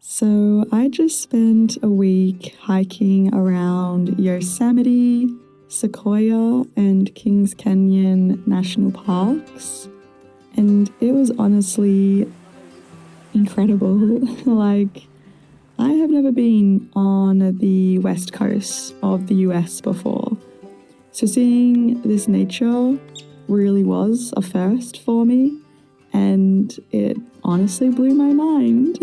So I just spent a week hiking around Yosemite, Sequoia, and Kings Canyon National Parks, and it was honestly incredible. Like, I have never been on the west coast of the US before, so seeing this nature really was a first for me, and it honestly blew my mind.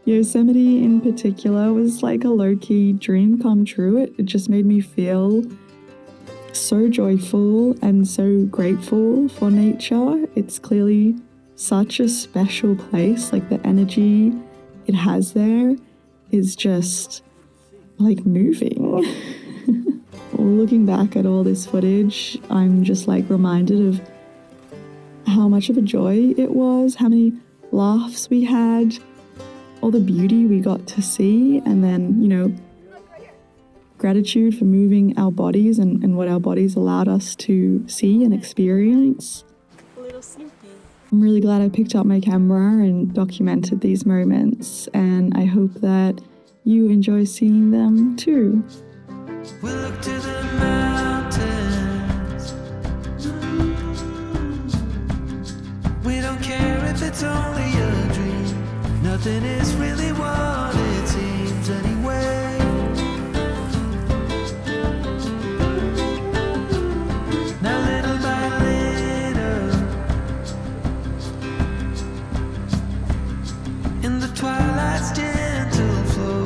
Yosemite in particular was like a low-key dream come true. It just made me feel so joyful and so grateful for nature. It's clearly such a special place. Like, the energy it has there is just like moving. Looking back at all this footage, I'm just like reminded of how much of a joy it was, how many laughs we had, all the beauty we got to see, and then, gratitude for moving our bodies and what our bodies allowed us to see and experience. I'm really glad I picked up my camera and documented these moments, and I hope that you enjoy seeing them too. We look to the mountains. We don't care if it's only a dream. Nothing is really what it seems anyway. Now little by little, in the twilight's gentle flow,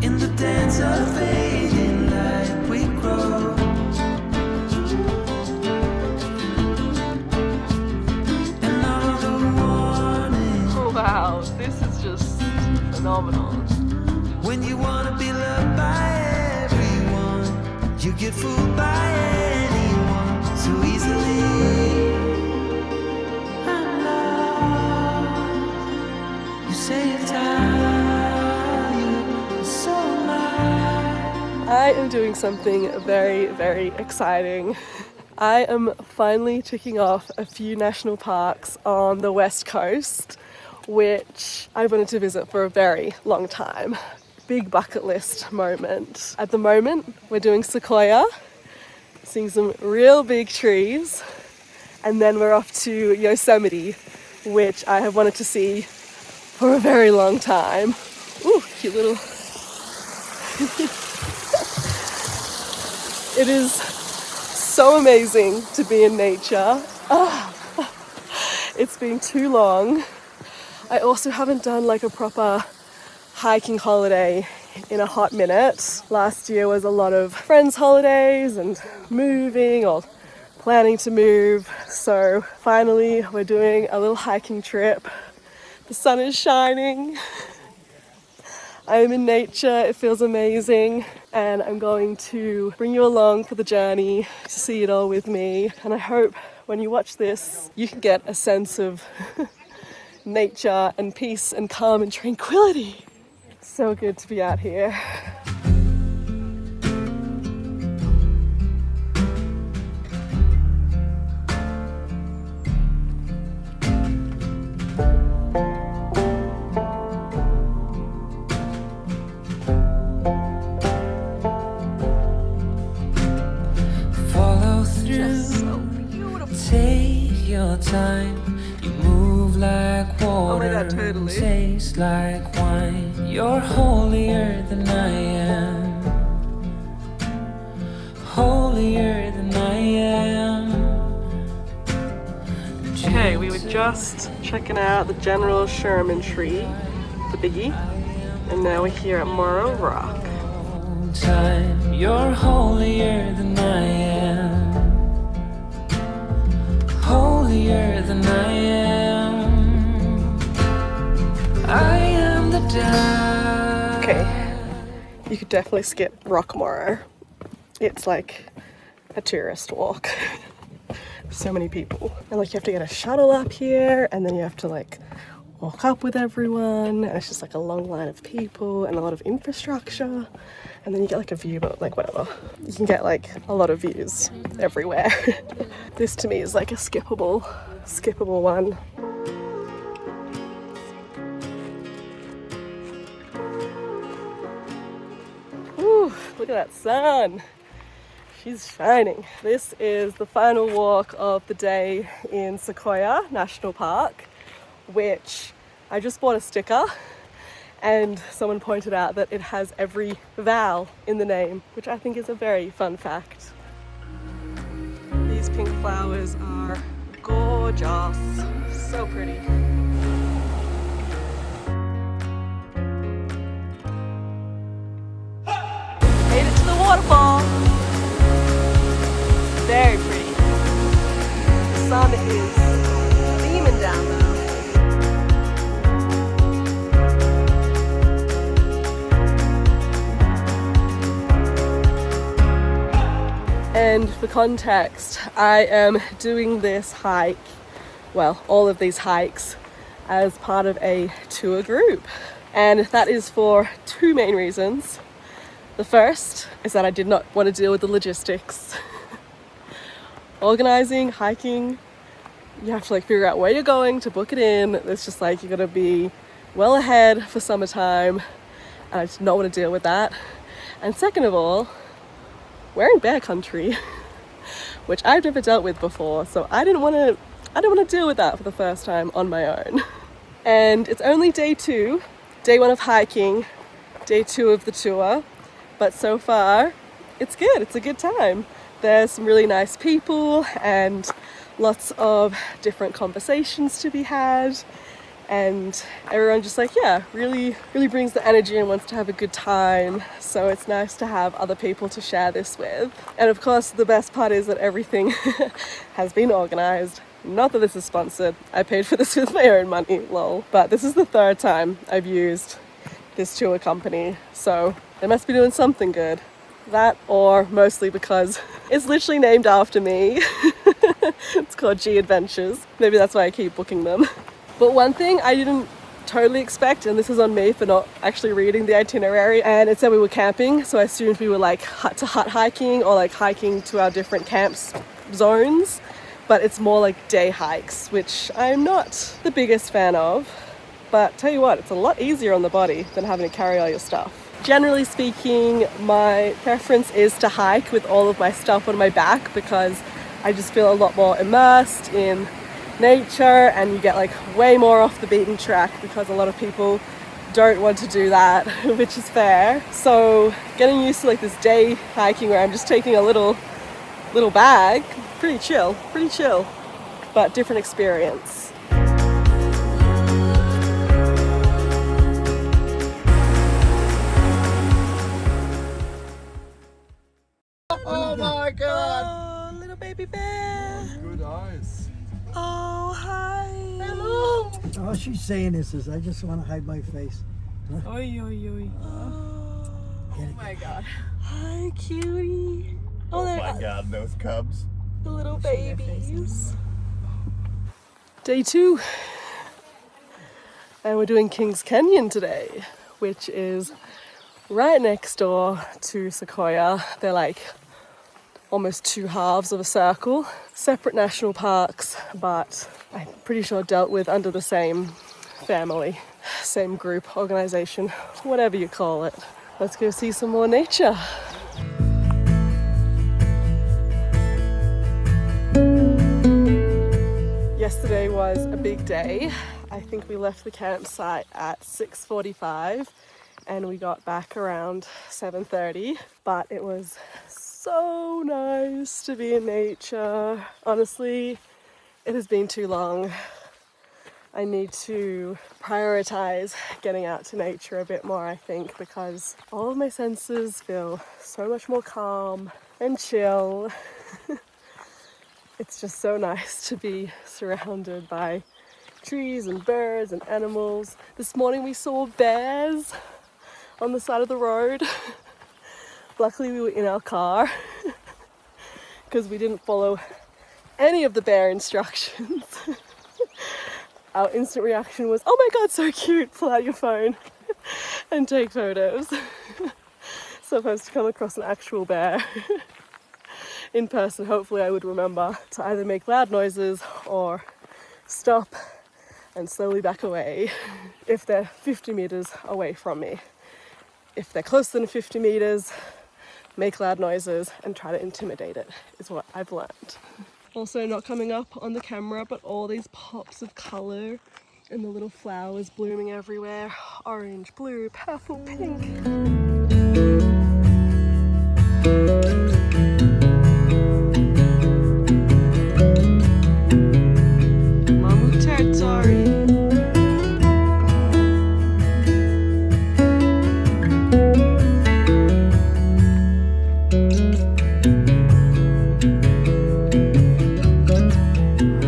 in the dance of fading light, we grow. And all of the warnings. Oh wow, this is just phenomenal. When you wanna be loved by everyone, you get fooled by anyone so easily. I'm lost. You say you're tired, so am I am doing something very, very exciting. I am finally ticking off a few national parks on the west coast, which I wanted to visit for a very long time. Big bucket list moment. At the moment, we're doing Sequoia, seeing some real big trees, and then we're off to Yosemite, which I have wanted to see for a very long time. Ooh, cute little... It is so amazing to be in nature. It's been too long. I also haven't done like a proper hiking holiday in a hot minute. Last year was a lot of friends' holidays and moving or planning to move. So finally we're doing a little hiking trip. The sun is shining. I am in nature, it feels amazing, and I'm going to bring you along for the journey to see it all with me. And I hope when you watch this, you can get a sense of nature and peace and calm and tranquility. So good to be out here. follow through. Take your time. You move like water, totally. taste like wine. You're holier than I am. Holier than I am. Okay, we were just checking out the General Sherman tree, the biggie, and now we're here at Morrow Rock. Time. You're holier than I am. Holier than I am. I am the dark. Okay, you could definitely skip Rock Morrow. It's like a tourist walk. So many people. And like you have to get a shuttle up here, and then you have to like walk up with everyone, and it's just like a long line of people and a lot of infrastructure. And then you get like a view, but like whatever. You can get like a lot of views everywhere. This to me is like a skippable one. Look at that sun. She's shining. This is the final walk of the day in Sequoia National Park, which I just bought a sticker and someone pointed out that it has every vowel in the name, which I think is a very fun fact. These pink flowers are gorgeous. So pretty. Made it to the waterfall. Very pretty. The sun is beaming down though. And for context, I am doing this hike, well, all of these hikes, as part of a tour group. And that is for two main reasons. The first is that I did not want to deal with the logistics. Organizing, hiking, you have to like figure out where you're going to book it in. It's just like you gotta be well ahead for summertime, and I did not want to deal with that. And second of all, we're in bear country, which I've never dealt with before, so I didn't want to deal with that for the first time on my own. And it's only day 2, day 1 of hiking, day 2 of the tour, but so far it's good. It's a good time. There's some really nice people and lots of different conversations to be had, and everyone just like, yeah, really brings the energy and wants to have a good time. So it's nice to have other people to share this with. And of course, the best part is that everything has been organized. Not that this is sponsored. I paid for this with my own money, lol. But this is the 3rd time I've used this tour company, so they must be doing something good. That, or mostly because it's literally named after me. It's called G Adventures. Maybe that's why I keep booking them. But one thing I didn't totally expect, and this is on me for not actually reading the itinerary, and it said we were camping, so I assumed we were like hut to hut hiking or like hiking to our different camps zones, but it's more like day hikes, which I'm not the biggest fan of. But tell you what, it's a lot easier on the body than having to carry all your stuff. Generally speaking, my preference is to hike with all of my stuff on my back because I just feel a lot more immersed in nature, and you get like way more off the beaten track because a lot of people don't want to do that, which is fair. So getting used to like this day hiking where I'm just taking a little bag, pretty chill, but different experience. Oh my god! Oh, little baby bear. Good eyes. Oh, hi. Hello! All she's saying is I just want to hide my face. Oi, oi, oi. Oh my god. hi, cutie. Oh, My god, those cubs. the little babies. Day 2. And we're doing Kings Canyon today, which is right next door to Sequoia. They're like almost 2 halves of a circle. Separate national parks, but I'm pretty sure dealt with under the same family, same group, organization, whatever you call it. Let's go see some more nature. Yesterday was a big day. I think we left the campsite at 6:45 and we got back around 7:30, but it was so nice to be in nature. Honestly, it has been too long. I need to prioritize getting out to nature a bit more, I think, because all of my senses feel so much more calm and chill. It's just so nice to be surrounded by trees and birds and animals. This morning we saw bears on the side of the road. Luckily we were in our car because we didn't follow any of the bear instructions. Our instant reaction was, oh my god, so cute, pull out your phone and take photos. Supposed to come across an actual bear in person. Hopefully I would remember to either make loud noises or stop and slowly back away if they're 50 meters away from me. If they're closer than 50 meters, make loud noises and try to intimidate it, is what I've learned. Also not coming up on the camera, but all these pops of colour and the little flowers blooming everywhere. Orange, blue, purple, pink. Mamu territory.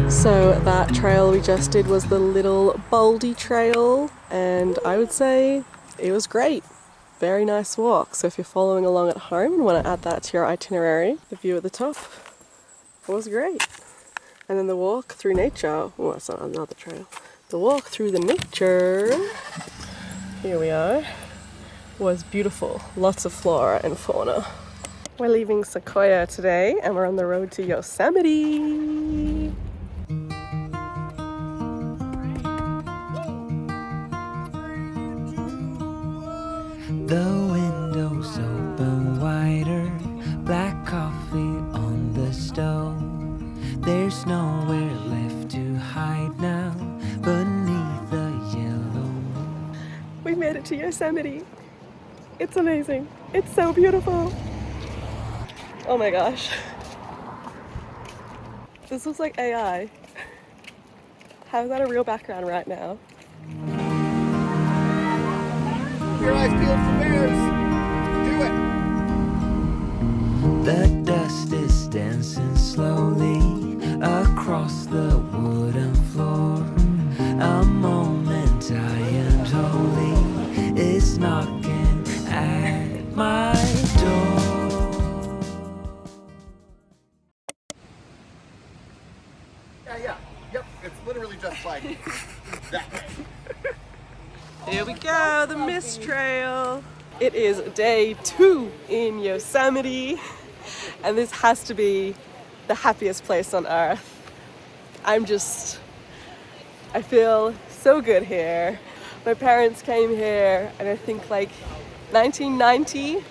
So that trail we just did was the Little Baldy Trail, and I would say it was great. Very nice walk. So if you're following along at home and want to add that to your itinerary, the view at the top was great. And then the walk through nature, oh, that's not another trail. The walk through the nature, here we are, was beautiful. Lots of flora and fauna. We're leaving Sequoia today and we're on the road to Yosemite. The windows open wider, black coffee on the stove. There's nowhere left to hide now beneath the yellow. We made it to Yosemite. It's amazing. It's so beautiful. Oh my gosh. This looks like AI. How is that a real background right now? Your eyes peeled for bears. Do it. The dust is dancing slowly across the wooden floor. A moment I am holy is knocking at my door. Yeah. Yep. It's literally just like that way. Here we go, the mist trail. It is day 2 in Yosemite, and this has to be the happiest place on earth. I feel so good here. My parents came here, and I think like 1990.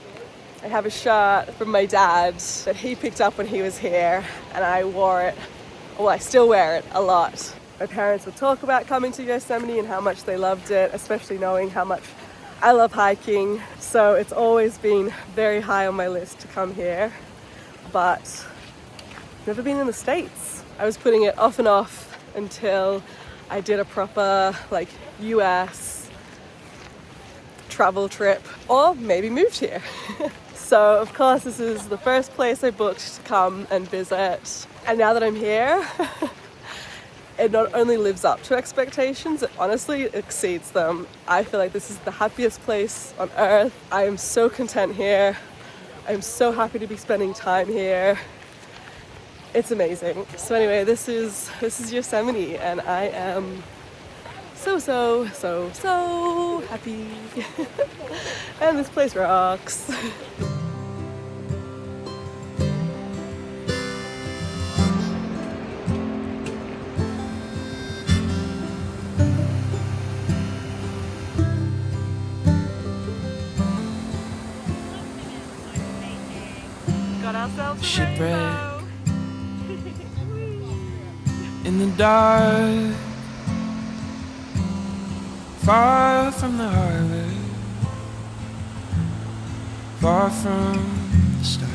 I have a shirt from my dad that he picked up when he was here, and I wore it, well, I still wear it a lot. My parents would talk about coming to Yosemite and how much they loved it, especially knowing how much I love hiking. So it's always been very high on my list to come here, but never been in the States. I was putting it off and off until I did a proper like US travel trip, or maybe moved here. So of course this is the first place I booked to come and visit. And now that I'm here, it not only lives up to expectations, it honestly exceeds them. I feel like this is the happiest place on earth. I am so content here. I'm so happy to be spending time here. It's amazing. So anyway, this is Yosemite, and I am so happy. And this place rocks. Got ourselves a Shipwreck. rainbow. In the dark, far from the harbor, far from the start.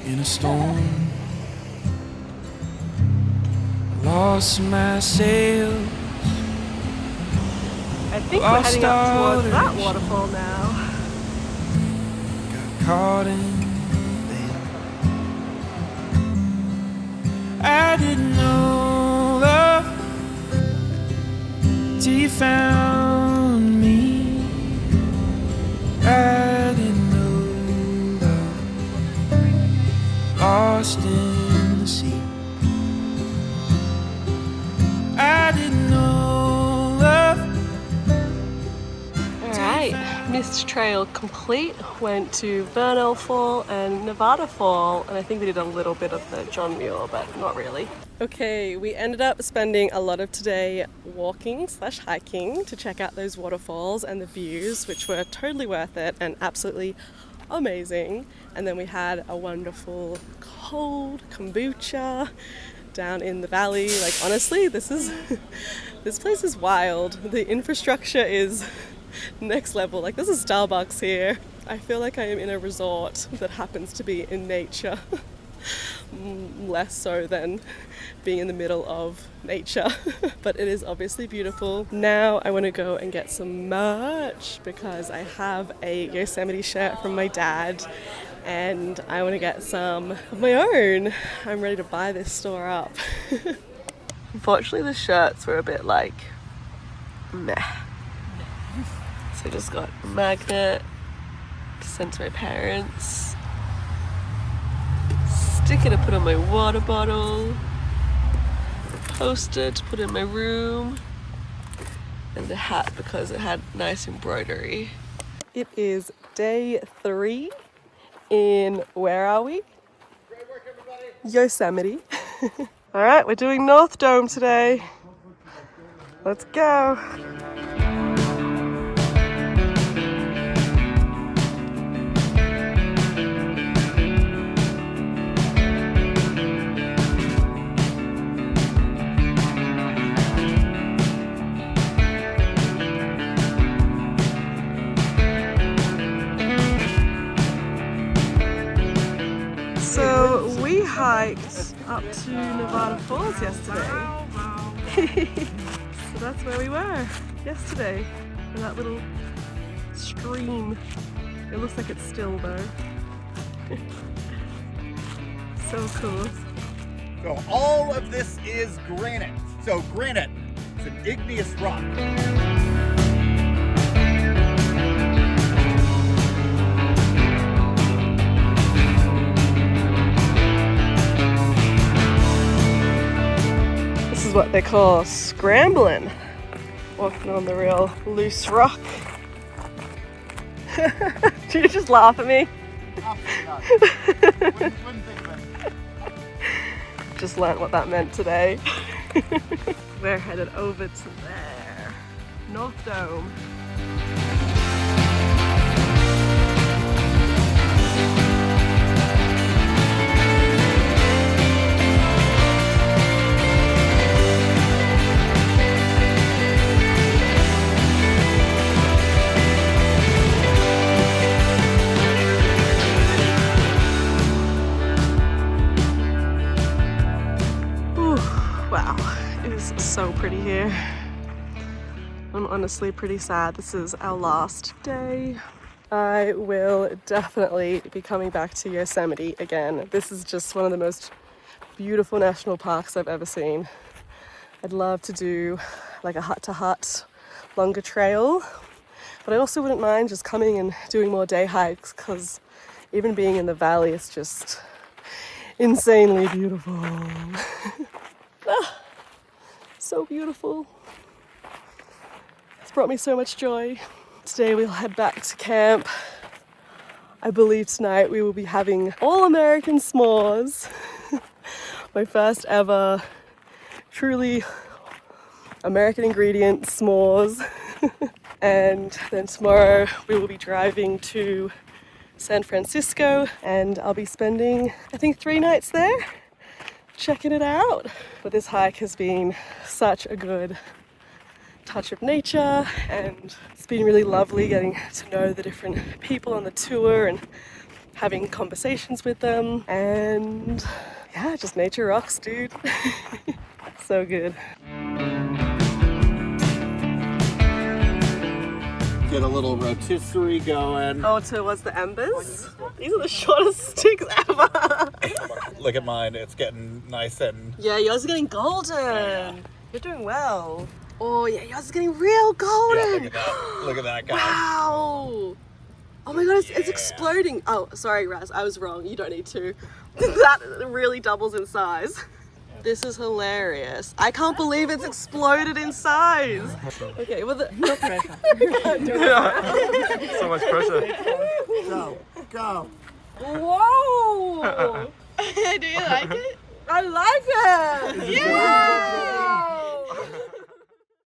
In a storm, I lost my sails. I think we're heading up towards that waterfall now. Got caught in the veil. I didn't know love till you found me. I didn't know love, lost in the sea. I didn't know love. Alright, mist trail complete. Went to Vernal Fall and Nevada Fall, and I think we did a little bit of the John Muir, but not really. Okay, we ended up spending a lot of today walking / hiking to check out those waterfalls and the views, which were totally worth it and absolutely amazing. And then we had a wonderful cold kombucha down in the valley. Like, honestly, this place is wild. The infrastructure is next level. Like, there's a Starbucks here. I feel like I am in a resort that happens to be in nature. Less so than being in the middle of nature. But it is obviously beautiful. Now I want to go and get some merch because I have a Yosemite shirt from my dad and I want to get some of my own. I'm ready to buy this store up. Unfortunately the shirts were a bit like meh. So I just got a magnet to send to my parents. Sticker to put on my water bottle, a poster to put in my room, and a hat because it had nice embroidery. It is day 3 in, where are we? Great work, everybody. Yosemite. All right, we're doing North Dome today. Let's go. So we hiked up to Nevada Falls yesterday. So that's where we were yesterday, in that little stream. It looks like it's still though. So cool. So all of this is granite. So granite, it's an igneous rock. This is what they call scrambling. Walking on the real loose rock. Do you just laugh at me? Absolutely not. Wouldn't think of it. Just learnt what that meant today. We're headed over to there. North Dome. Wow, it is so pretty here. I'm honestly pretty sad this is our last day. I will definitely be coming back to Yosemite again. This is just one of the most beautiful national parks I've ever seen. I'd love to do like a hut-to-hut longer trail, but I also wouldn't mind just coming and doing more day hikes because even being in the valley is just insanely beautiful. So beautiful. It's brought me so much joy. Today we'll head back to camp. I believe tonight we will be having all American s'mores. My first ever truly American ingredient s'mores. And then tomorrow we will be driving to San Francisco and I'll be spending, I think, 3 nights there, checking it out. But this hike has been such a good touch of nature and it's been really lovely getting to know the different people on the tour and having conversations with them. And yeah, just nature rocks, dude. So good. Get a little rotisserie going. Oh, towards the embers? These are the shortest sticks ever. Look at mine, it's getting nice and... Yeah, yours are getting golden. You're doing well. Oh yeah, yours is getting real golden. Yeah, look at that. Look at that, guys. Wow. Oh my god, it's exploding. Oh, sorry, Raz, I was wrong. You don't need to. That really doubles in size. Yeah, This is hilarious. I can't believe it's exploded in size. Okay, well, no pressure. So much pressure. Go, go. Whoa! Do you like it? I like it! Yeah!